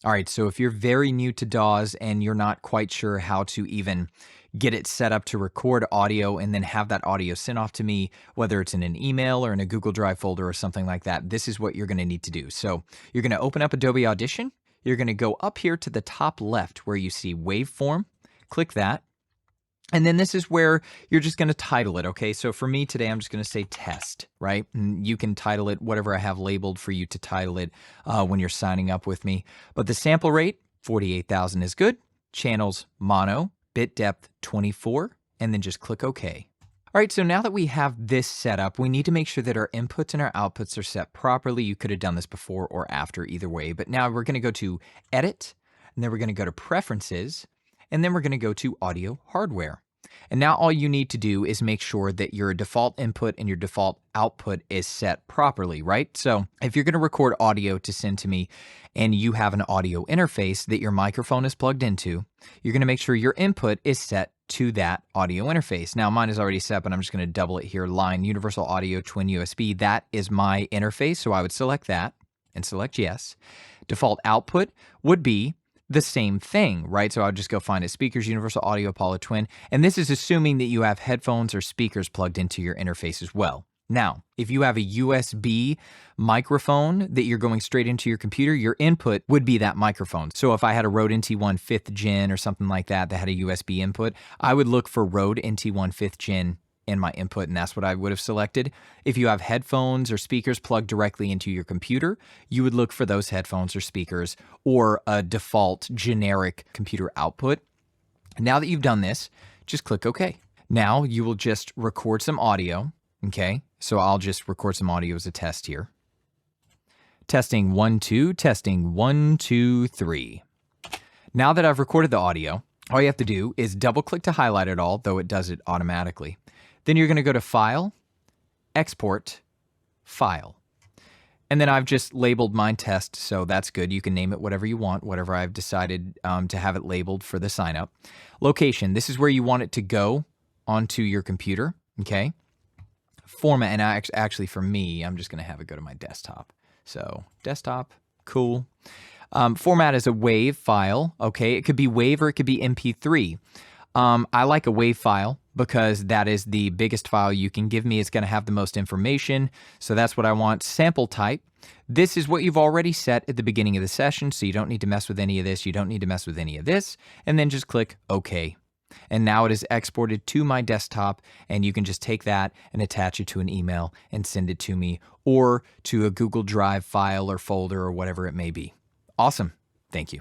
All right, so if you're very new to DAWs and you're not quite sure how to even get it set up to record audio and then have that audio sent off to me, whether it's in an email or in a Google Drive folder or something like that, this is what you're going to need to do. So you're going to open up Adobe Audition. You're going to go up here to the top left where you see Waveform. Click that. And then this is where you're just going to title it, okay? So for me today, I'm just going to say test, right? And you can title it whatever I have labeled for you to title it when you're signing up with me. But the sample rate, 48,000 is good. Channels, mono, bit depth, 24, and then just click OK. All right, so now that we have this set up, we need to make sure that our inputs and our outputs are set properly. You could have done this before or after, either way. But now we're going to go to Edit, and then we're going to go to Preferences, and then we're going to go to Audio Hardware. And now all you need to do is make sure that your default input and your default output is set properly, right? So if you're going to record audio to send to me and you have an audio interface that your microphone is plugged into, you're going to make sure your input is set to that audio interface. Now mine is already set, but I'm just going to double it here. Line, Universal Audio, Twin USB. That is my interface. So I would select that and select yes. Default output would be the same thing, right? So I'll just go find it, speakers, Universal Audio, Apollo Twin. And this is assuming that you have headphones or speakers plugged into your interface as well. Now, if you have a USB microphone that you're going straight into your computer, your input would be that microphone. So if I had a Rode NT1 5th Gen or something like that that had a USB input, I would look for Rode NT1 5th Gen in my input, and that's what I would have selected. If you have headphones or speakers plugged directly into your computer, you would look for those headphones or speakers or a default generic computer output. Now that you've done this, just click OK. Now you will just record some audio, okay? So I'll just record some audio as a test here. Testing 1, 2, testing 1, 2, 3. Now that I've recorded the audio, all you have to do is double click to highlight it all, though it does it automatically. Then you're going to go to File, Export, File. And then I've just labeled mine test, so that's good. You can name it whatever you want, whatever I've decided to have it labeled for the sign up. Location, this is where you want it to go onto your computer, okay? Format, and actually for me, I'm just going to have it go to my desktop. So desktop, cool. Format is a WAV file, okay? It could be WAV or it could be MP3. I like a WAV file because that is the biggest file you can give me. It's going to have the most information, so that's what I want. Sample type. This is what you've already set at the beginning of the session, so you don't need to mess with any of this. You don't need to mess with any of this, and then just click OK. And now it is exported to my desktop, and you can just take that and attach it to an email and send it to me, or to a Google Drive file or folder or whatever it may be. Awesome. Thank you.